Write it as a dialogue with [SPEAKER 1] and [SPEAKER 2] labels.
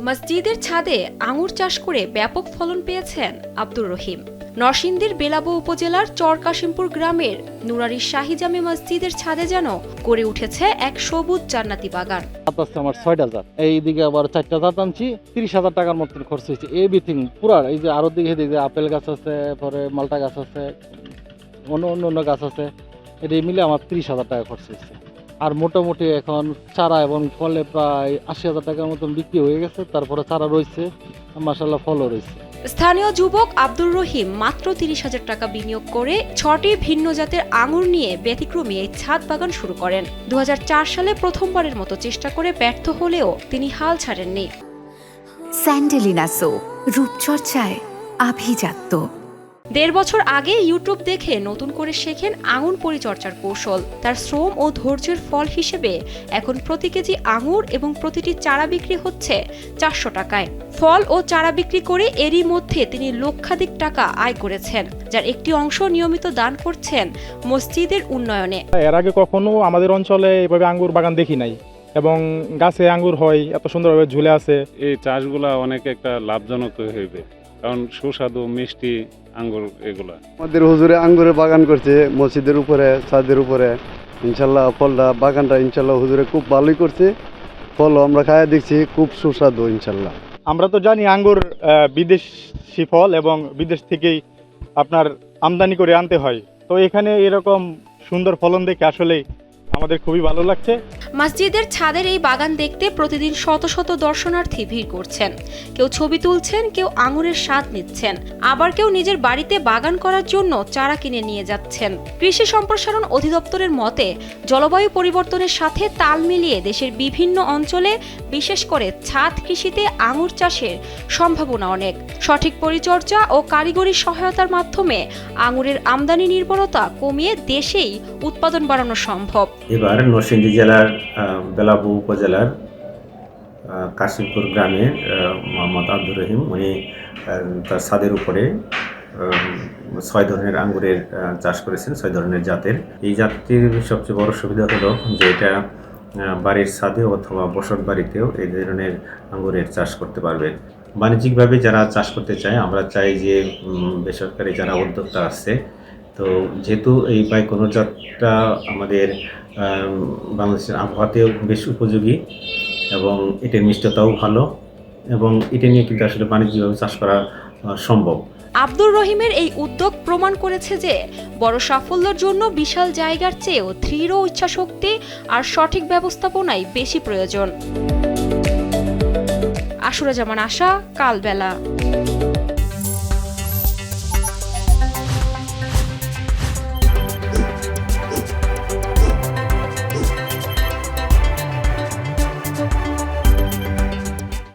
[SPEAKER 1] মসজিদের ছাদে আঙুর চাষ করে ব্যাপক ফলন পেয়েছেন আব্দুর রহিম। নরসিংদীর বেলাবো উপজেলার চরকাশিমপুর গ্রামের নুরারি শাহী জামে মসজিদের ছাদে যেন গড়ে উঠেছে এক সবুজ জান্নাতি বাগান।
[SPEAKER 2] আমার ৬,০০০, এইদিকে আবার ৪টা জাত আনছি, ৩০,০০০ টাকার মতন খরচ হয়েছে। এভরিথিং পুরা, এই যে আরো দিকে আপেল গাছ আছে, পরে মালটা গাছ আছে, অন্য গাছ আছে, এটা মিলে আমার ৩০,০০০ টাকা খরচ হয়েছে। আর মোটামুটি এখন চারা এবং ফলে প্রায় ৮০,০০০ টাকার মতন বিক্রি হয়ে গেছে। তারপরে চারা রয়েছে, মাশাআল্লাহ ফলও রয়েছে।
[SPEAKER 1] স্থানীয় যুবক আব্দুর রহিম মাত্র ৩০,০০০ টাকা বিনিয়োগ করে ৬টি ভিন্ন জাতের আঙুর নিয়ে ব্যতিক্রমী এই ছাদ বাগান শুরু করেন। ২০০৪ সালে প্রথমবারের মতো চেষ্টা করে ব্যর্থ হলেও তিনি হাল ছাড়েননি।
[SPEAKER 3] স্যান্ডেলিনা সো, রূপচর্চায় আভিজাত্য।
[SPEAKER 1] ১.৫ বছর আগে ইউটিউব দেখে নতুন করে শেখেন আঙুর পরিচর্যার কৌশল। তার শ্রম ও ধৈর্যের ফল হিসেবে এখন প্রতি কেজি আঙুর এবং প্রতিটি চারা বিক্রি হচ্ছে ৪০০ টাকায়। ফল ও চারা বিক্রি করে এরই মধ্যে তিনি লক্ষাধিক টাকা আয় করেছেন, যার একটি অংশ নিয়মিত দান করছেন মসজিদের উন্নয়নে।
[SPEAKER 4] এর আগে কখনো আমাদের অঞ্চলে এভাবে আঙ্গুর বাগান দেখি নাই, এবং গাছে আঙ্গুর হয় এত সুন্দরভাবে ঝুলে আছে।
[SPEAKER 5] এই চাষগুলা অনেক একটা লাভজনক হইবে, কারণ সুস্বাদু মিষ্টি আঙ্গুর এগুলা।
[SPEAKER 6] আমাদের হুজুরে আঙ্গুরের বাগান করছে মসজিদের উপরে, ছাদের উপরে। ইনশাল্লাহ ফলটা বাগানটা ইনশাল্লাহ হুজুরে খুব ভালোই করছে। ফল আমরা খায়া দেখছি, খুব সুস্বাদু ইনশাল্লাহ।
[SPEAKER 4] আমরা তো জানি আঙ্গুর বিদেশি ফল এবং বিদেশ থেকেই আপনার আমদানি করে আনতে হয়। তো এখানে এরকম সুন্দর ফলন দেখে আসলেই আমাদের খুবই ভালো লাগছে।
[SPEAKER 1] মসজিদের ছাদের এই বাগান দেখতে প্রতিদিন শত শত দর্শনার্থী ভিড় করছেন। কেউ ছবি তুলছেন, কেউ আঙুরের স্বাদ নিচ্ছেন, আবার কেউ নিজের বাড়িতে বাগান করার জন্য চারা কিনে নিয়ে যাচ্ছেন। কৃষি সম্প্রসারণ অধিদপ্তরের মতে জলবায়ু পরিবর্তনের সাথে তাল মিলিয়ে দেশের বিভিন্ন অঞ্চলে, বিশেষ করে ছাদ কৃষিতে আঙুর চাষের সম্ভাবনা অনেক। সঠিক পরিচর্যা ও কারিগরি সহায়তার মাধ্যমে আঙুরের আমদানি নির্ভরতা কমিয়ে দেশেই উৎপাদন বাড়ানো সম্ভব।
[SPEAKER 7] এবার নরসিংদী জেলার বেলাবো উপজেলার কাশিমপুর গ্রামের মোহাম্মদ আব্দুর রহিম, উনি তার ছাদের উপরে ৬ ধরনের আঙ্গুরের চাষ করেছেন, ৬ ধরনের জাতের। এই জাতটির সবচেয়ে বড় সুবিধা হলো যে এটা বাড়ির ছাদে অথবা বসত বাড়িতেও এই ধরনের আঙ্গুরের চাষ করতে পারবে। বাণিজ্যিকভাবে যারা চাষ করতে চায়, আমরা চাই যে বেসরকারি যারা উদ্যোক্তা আছে, তো যেহেতু এই বাইকোনোর জাতটা আমাদের বাংলাদেশের আবহাওয়াতেও বেশ উপযোগী এবং এটার মিষ্টতাও ভালো, এবং এটা নিয়ে কিন্তু আসলে বাণিজ্যিকভাবে চাষ করা সম্ভব।
[SPEAKER 1] আব্দুর রহিমের এই উদ্যোগ প্রমাণ করেছে যে বড় সাফল্যের জন্য বিশাল জায়গার চেয়েও দৃঢ় ইচ্ছাশক্তি আর সঠিক ব্যবস্থাপনাই বেশি প্রয়োজন। আশুরা জামান আশা, কালবেলা।